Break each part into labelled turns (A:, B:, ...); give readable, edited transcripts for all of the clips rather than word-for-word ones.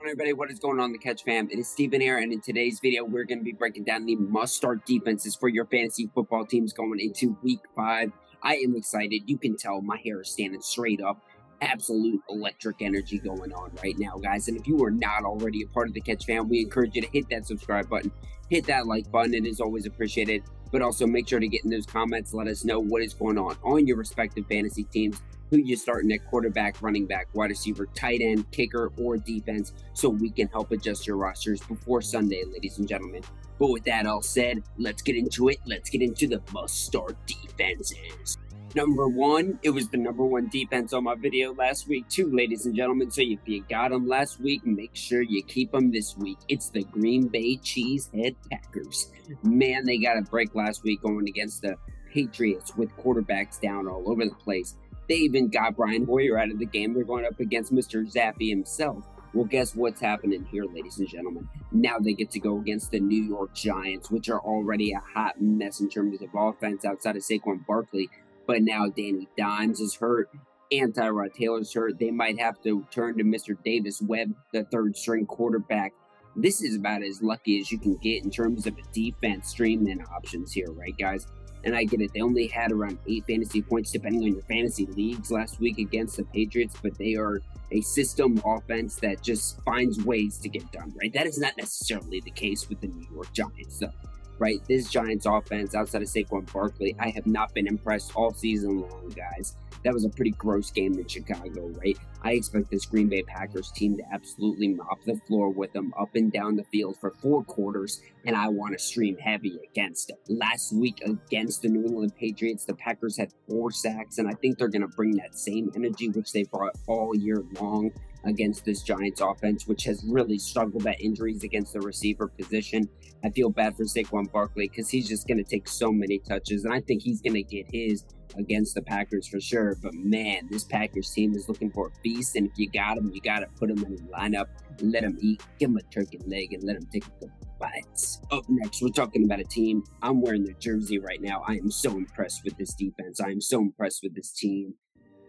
A: Everybody, what is going on, the Catch fam? It is Steven here, and in today's video, we're going to be breaking down the must-start defenses for your fantasy football teams going into Week 5. I am excited. You can tell my hair is standing straight up. Absolute electric energy going on right now, guys. And if you are not already a part of the Catch fam, we encourage you to hit that subscribe button, hit that like button. It is always appreciated. But also make sure to get in those comments. Let us know what is going on your respective fantasy teams. Who you starting at quarterback, running back, wide receiver, tight end, kicker, or defense, so we can help adjust your rosters before Sunday, ladies and gentlemen. But with that all said, let's get into it. Let's get into the must-start defenses. Number one, it was the number one defense on my video last week too, ladies and gentlemen. So if you got them last week, make sure you keep them this week. It's the Green Bay Cheesehead Packers. Man, they got a break last week going against the Patriots with quarterbacks down all over the place. They even got Brian Hoyer out of the game. They're going up against Mr. Zappy himself. Well, guess what's happening here, ladies and gentlemen? Now they get to go against the New York Giants, which are already a hot mess in terms of offense outside of Saquon Barkley. But now Danny Dimes is hurt, and Tyrod Taylor's hurt. They might have to turn to Mr. Davis Webb, the third-string quarterback. This is about as lucky as you can get in terms of a defense streaming options here, right, guys? And I get it. They only had around 8 fantasy points, depending on your fantasy leagues last week against the Patriots, but they are a system offense that just finds ways to get done, right? That is not necessarily the case with the New York Giants, though, right? This Giants offense, outside of Saquon Barkley, I have not been impressed all season long, guys. That was a pretty gross game in Chicago, right? I expect this Green Bay Packers team to absolutely mop the floor with them up and down the field for 4 quarters, and I want to stream heavy against them. Last week against the New England Patriots, the Packers had 4 sacks, and I think they're going to bring that same energy which they brought all year long against this Giants offense, which has really struggled at injuries against the receiver position. I feel bad for Saquon Barkley because he's just going to take so many touches, and I think he's going to get his against the Packers for sure. But man, this Packers team is looking for a feast, and if you got him, you got to put him in the lineup, let him eat, give him a turkey leg, and let him take a couple bites. Up next, we're talking about a team. I'm wearing their jersey right now. I am so impressed with this defense. I am so impressed with this team.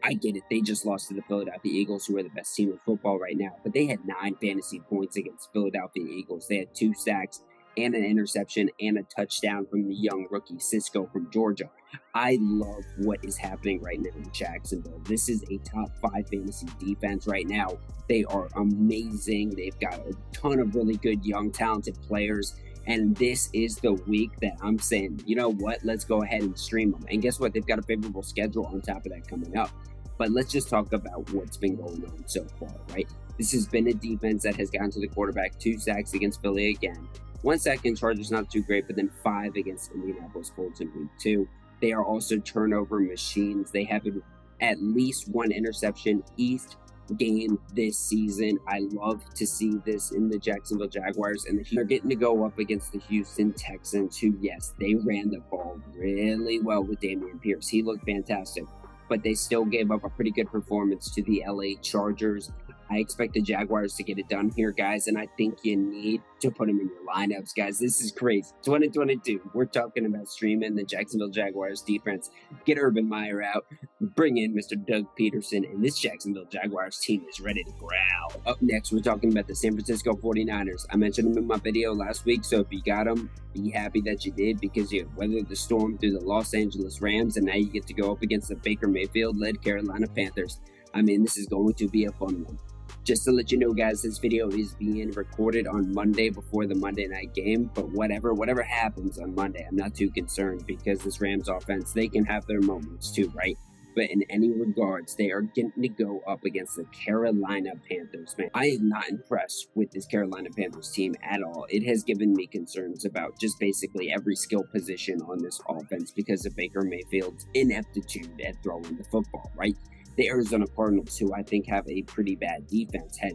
A: I get it. They just lost to the Philadelphia Eagles, who are the best team in football right now. But they had 9 fantasy points against Philadelphia Eagles. They had 2 sacks and an interception and a touchdown from the young rookie Cisco from Georgia. I love what is happening right now in Jacksonville. This is a top 5 fantasy defense right now. They are amazing. They've got a ton of really good, young, talented players. And this is the week that I'm saying, you know what, let's go ahead and stream them. And guess what? They've got a favorable schedule on top of that coming up. But let's just talk about what's been going on so far, right? This has been a defense that has gotten to the quarterback, 2 sacks against Philly again. 1 sack against Chargers, not too great, but then 5 against Indianapolis Colts in week 2. They are also turnover machines. They have at least 1 interception each game this season. I love to see this in the Jacksonville Jaguars, and they're getting to go up against the Houston Texans, who, yes, they ran the ball really well with Dameon Pierce. He looked fantastic, but they still gave up a pretty good performance to the LA Chargers. I expect the Jaguars to get it done here, guys, and I think you need to put them in your lineups, guys. This is crazy. 2022, we're talking about streaming the Jacksonville Jaguars defense. Get Urban Meyer out, bring in Mr. Doug Peterson, and this Jacksonville Jaguars team is ready to growl. Up next, we're talking about the San Francisco 49ers. I mentioned them in my video last week, so if you got them, be happy that you did, because you weathered the storm through the Los Angeles Rams, and now you get to go up against the Baker Mayfield-led Carolina Panthers. I mean, this is going to be a fun one. Just to let you know, guys, this video is being recorded on Monday before the Monday night game, but whatever happens on Monday, I'm not too concerned, because this Rams offense, they can have their moments too, right? But in any regards, they are getting to go up against the Carolina Panthers, man. I am not impressed with this Carolina Panthers team at all. It has given me concerns about just basically every skill position on this offense because of Baker Mayfield's ineptitude at throwing the football, right? The Arizona Cardinals, who I think have a pretty bad defense, had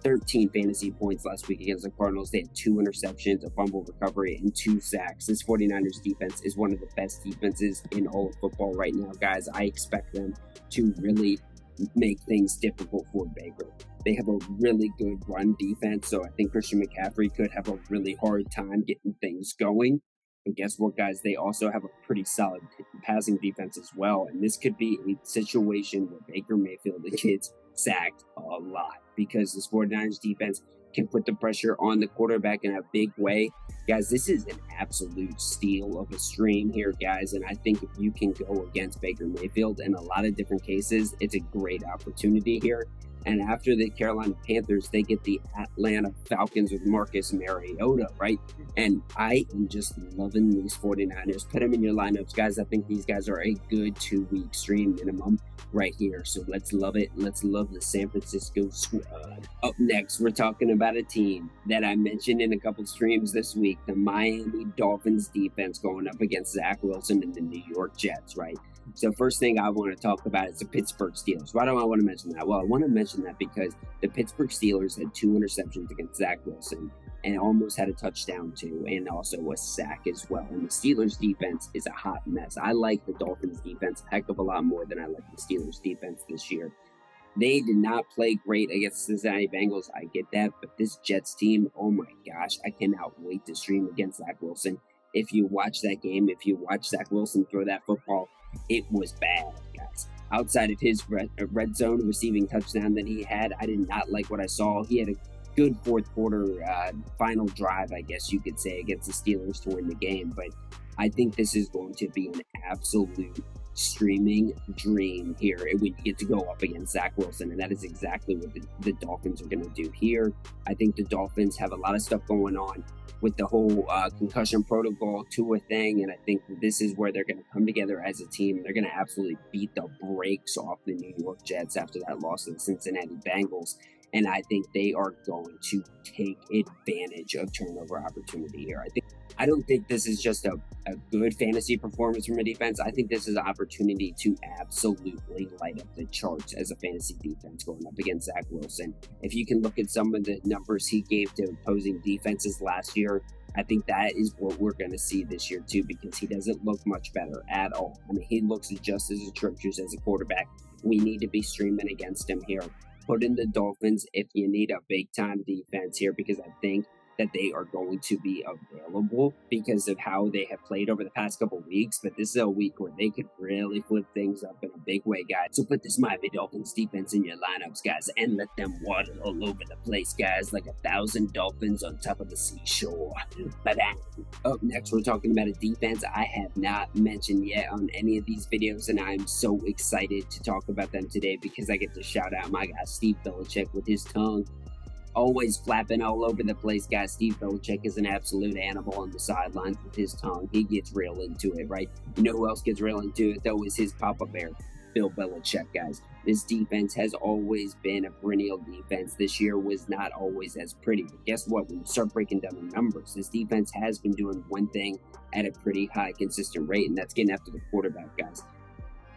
A: 13 fantasy points last week against the Cardinals. They had 2 interceptions, a fumble recovery, and 2 sacks. This 49ers defense is one of the best defenses in all of football right now, guys. I expect them to really make things difficult for Baker. They have a really good run defense, so I think Christian McCaffrey could have a really hard time getting things going. And guess what, guys? They also have a pretty solid passing defense as well. And this could be a situation where Baker Mayfield gets sacked a lot because this 49ers defense can put the pressure on the quarterback in a big way. Guys, this is an absolute steal of a stream here, guys, and I think if you can go against Baker Mayfield in a lot of different cases, it's a great opportunity here. And after the Carolina Panthers, they get the Atlanta Falcons with Marcus Mariota, right? And I am just loving these 49ers. Put them in your lineups, guys. I think these guys are a good 2-week stream minimum right here. So let's love it. Let's love the San Francisco squad. Up next, we're talking about a team that I mentioned in a couple streams this week, the Miami Dolphins defense going up against Zach Wilson and the New York Jets, right? So first thing I want to talk about is the Pittsburgh Steelers. Why do I want to mention that? Well, I want to mention that because the Pittsburgh Steelers had 2 interceptions against Zach Wilson and almost had a touchdown too, and also a sack as well. And the Steelers defense is a hot mess. I like the Dolphins defense a heck of a lot more than I like the Steelers defense this year. They did not play great against the Cincinnati Bengals. I get that, but this Jets team, oh my gosh, I cannot wait to stream against Zach Wilson. If you watch that game, if you watch Zach Wilson throw that football, it was bad, guys. Outside of his red zone receiving touchdown that he had, I did not like what I saw. He had a good fourth quarter final drive, I guess you could say, against the Steelers to win the game. But I think this is going to be an absolute streaming dream here when you get to go up against Zach Wilson, and that is exactly what the Dolphins are going to do here. I think the Dolphins have a lot of stuff going on with the whole concussion protocol Tua thing, and I think this is where they're going to come together as a team. They're going to absolutely beat the brakes off the New York Jets after that loss to the Cincinnati Bengals, and I think they are going to take advantage of turnover opportunity here. I don't think this is just a good fantasy performance from a defense. I think this is an opportunity to absolutely light up the charts as a fantasy defense going up against Zach Wilson. If you can look at some of the numbers he gave to opposing defenses last year, I think that is what we're going to see this year too, because he doesn't look much better at all. I mean, he looks just as atrocious as a quarterback. We need to be streaming against him here. Put in the Dolphins if you need a big-time defense here, because I think that they are going to be available because of how they have played over the past couple weeks. But this is a week where they could really flip things up in a big way, guys. So put this Miami Dolphins defense in your lineups, guys, and let them waddle all over the place, guys, like 1,000 dolphins on top of the seashore. But up next, we're talking about a defense I have not mentioned yet on any of these videos, and I'm so excited to talk about them today because I get to shout out my guy Steve Belichick with his tongue always flapping all over the place, guys. Steve Belichick is an absolute animal on the sidelines with his tongue. He gets real into it, right? You know who else gets real into it, though, is his Papa Bear, Bill Belichick, guys. This defense has always been a perennial defense. This year was not always as pretty. But guess what? When you start breaking down the numbers, this defense has been doing one thing at a pretty high, consistent rate, and that's getting after the quarterback, guys.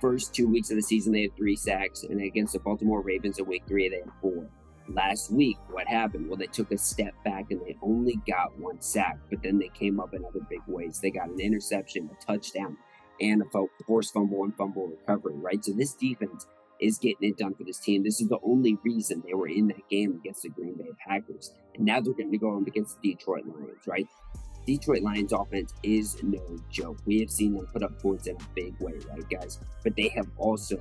A: First 2 weeks of the season, they had 3 sacks, and against the Baltimore Ravens in week 3, they had 4. Last week, what happened? Well, they took a step back and they only got 1 sack, but then they came up in other big ways. They got an interception, a touchdown, and a forced fumble and fumble recovery, right? So this defense is getting it done for this team. This is the only reason they were in that game against the Green Bay Packers. And now they're going to go up against the Detroit Lions, right? Detroit Lions offense is no joke. We have seen them put up points in a big way, right, guys? But they have also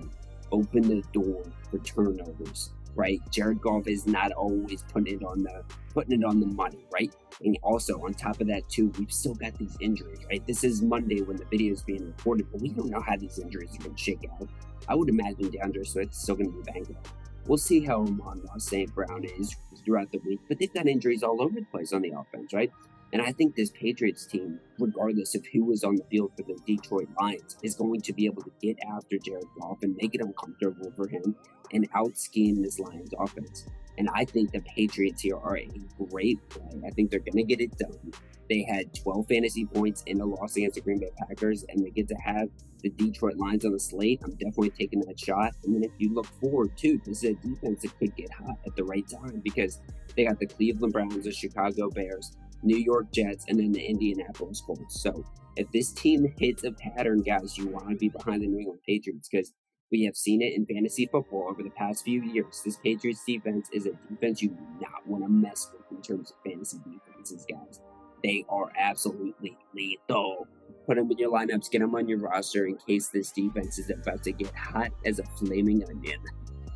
A: opened the door for turnovers, right? Jared Goff is not always putting it on the money, right? And also on top of that too, we've still got these injuries, right? This is Monday when the video is being recorded, but we don't know how these injuries are going to shake out. I would imagine DeAndre Swift's still going to be banged up. We'll see how Amon-Ra St. Brown is throughout the week, but they've got injuries all over the place on the offense, right? And I think this Patriots team, regardless of who is on the field for the Detroit Lions, is going to be able to get after Jared Goff and make it uncomfortable for him and out-scheme this Lions offense. And I think the Patriots here are a great play. I think they're going to get it done. They had 12 fantasy points in the loss against the Green Bay Packers, and they get to have the Detroit Lions on the slate. I'm definitely taking that shot. And then if you look forward, too, this is a defense that could get hot at the right time because they got the Cleveland Browns, the Chicago Bears, New York Jets, and then the Indianapolis Colts. So if this team hits a pattern, guys, you want to be behind the New England Patriots because we have seen it in fantasy football over the past few years. This Patriots defense is a defense you do not want to mess with in terms of fantasy defenses, guys. They are absolutely lethal. Put them in your lineups, get them on your roster in case this defense is about to get hot as a flaming onion.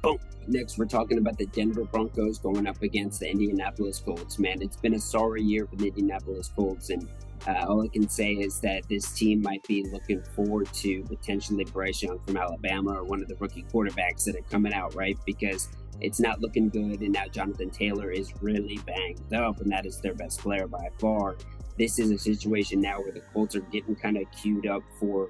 A: Boom. Next, we're talking about the Denver Broncos going up against the Indianapolis Colts. Man, it's been a sorry year for the Indianapolis Colts, and all I can say is that this team might be looking forward to potentially Bryce Young from Alabama or one of the rookie quarterbacks that are coming out, right? Because it's not looking good, and now Jonathan Taylor is really banged up, and that is their best player by far. This is a situation now where the Colts are getting kind of queued up for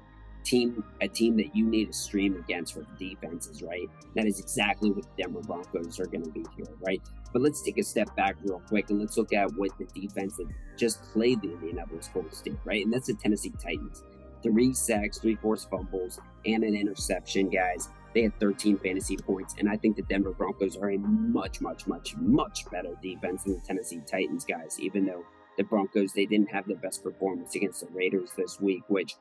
A: a team that you need to stream against for the defenses, right? That is exactly what the Denver Broncos are going to be here, right? But let's take a step back real quick and let's look at what the defense that just played the Indianapolis Colts did, right? And that's the Tennessee Titans. 3 sacks, 3 forced fumbles, and an interception, guys. They had 13 fantasy points, and I think the Denver Broncos are a much, much, much, much better defense than the Tennessee Titans, guys, even though the Broncos, they didn't have the best performance against the Raiders this week, which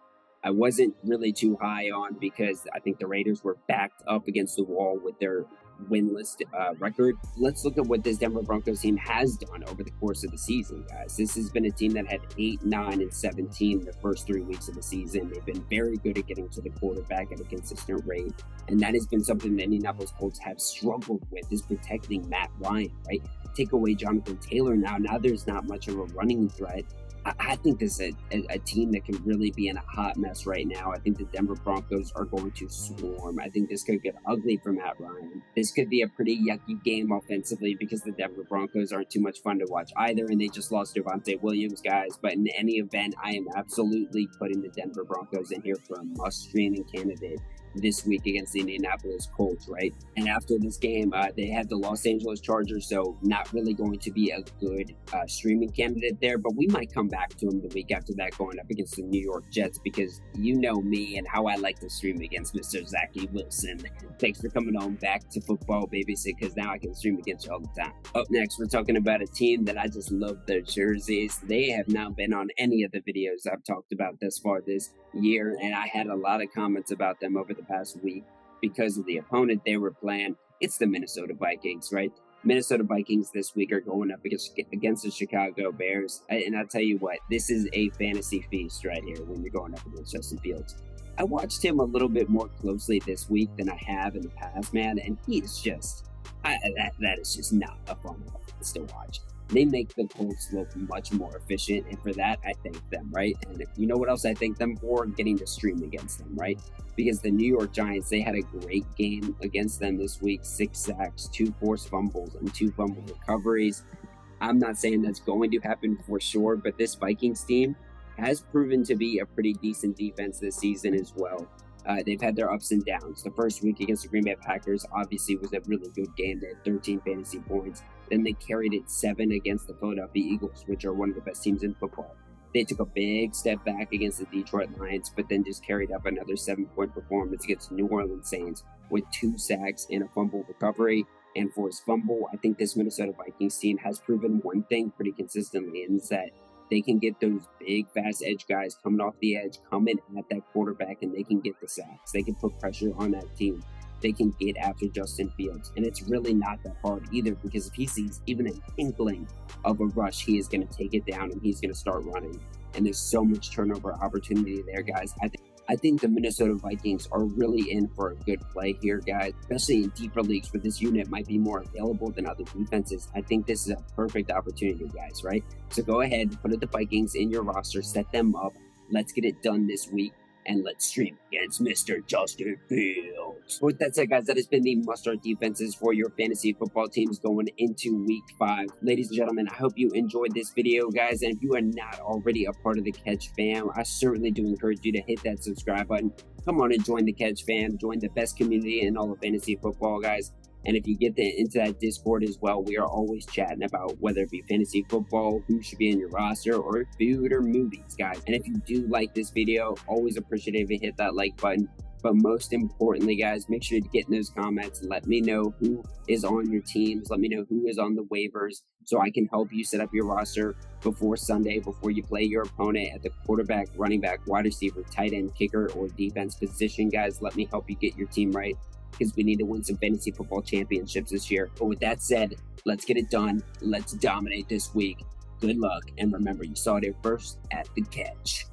A: I wasn't really too high on because I think the Raiders were backed up against the wall with their winless record. Let's look at what this Denver Broncos team has done over the course of the season, guys. This has been a team that had 8, 9, and 17 the first 3 weeks of the season. They've been very good at getting to the quarterback at a consistent rate, and that has been something the Indianapolis Colts have struggled with, is protecting Matt Ryan, right? Take away Jonathan Taylor now there's not much of a running threat. I think this is a team that can really be in a hot mess right now. I think the Denver Broncos are going to swarm. I think this could get ugly for Matt Ryan. This could be a pretty yucky game offensively because the Denver Broncos aren't too much fun to watch either, and they just lost Javonte Williams, guys. But in any event, I am absolutely putting the Denver Broncos in here for a must-streaming candidate this week against the Indianapolis Colts, right? And after this game, they had the Los Angeles Chargers, so not really going to be a good streaming candidate there, but we might come back to them the week after that going up against the New York Jets, because you know me and how I like to stream against Mr. Zachy Wilson. Thanks for coming on back to football, baby, because now I can stream against you all the time. Up next, we're talking about a team that I just love their jerseys. They have not been on any of the videos I've talked about thus far this year, and I had a lot of comments about them over the past week because of the opponent they were playing. It's the Minnesota Vikings, right? Minnesota Vikings this week are going up against the Chicago Bears, and I'll tell you what, this is a fantasy feast right here when you're going up against Justin Fields. I watched him a little bit more closely this week than I have in the past, man, and he's just that is just not a fun offense to watch. They make the Colts look much more efficient, and for that, I thank them, right? And if you know what else I thank them for? Getting to stream against them, right? Because the New York Giants, they had a great game against them this week. 6 sacks, 2 forced fumbles, and 2 fumble recoveries. I'm not saying that's going to happen for sure, but this Vikings team has proven to be a pretty decent defense this season as well. They've had their ups and downs. The first week against the Green Bay Packers obviously was a really good game. They had 13 fantasy points. Then they carried it 7 against the Philadelphia Eagles, which are one of the best teams in football. They took a big step back against the Detroit Lions, but then just carried up another 7-point performance against the New Orleans Saints with 2 sacks and a fumble recovery and forced fumble. I think this Minnesota Vikings team has proven one thing pretty consistently, and it's that they can get those big, fast edge guys coming off the edge, coming at that quarterback, and they can get the sacks. They can put pressure on that team. They can get after Justin Fields. And it's really not that hard either, because if he sees even an inkling of a rush, he is going to take it down and he's going to start running. And there's so much turnover opportunity there, guys. I think the Minnesota Vikings are really in for a good play here, guys, especially in deeper leagues where this unit might be more available than other defenses. I think this is a perfect opportunity, guys, right? So go ahead, put the Vikings in your roster, set them up. Let's get it done this week, and let's stream against Mr. Justin Fields. With that said, guys, that has been the must-start defenses for your fantasy football teams going into week 5. Ladies and gentlemen, I hope you enjoyed this video, guys, and if you are not already a part of the Catch fam, I certainly do encourage you to hit that subscribe button. Come on and join the Catch fam, join the best community in all of fantasy football, guys. And if you get into that Discord as well, we are always chatting about whether it be fantasy football, who should be in your roster, or food or movies, guys. And if you do like this video, always appreciate it if you hit that like button. But most importantly, guys, make sure to get in those comments. Let me know who is on your teams. Let me know who is on the waivers so I can help you set up your roster before Sunday, before you play your opponent at the quarterback, running back, wide receiver, tight end, kicker, or defense position, guys. Let me help you get your team right, because we need to win some fantasy football championships this year. But with that said, let's get it done. Let's dominate this week. Good luck. And remember, you saw it here first at the Catch.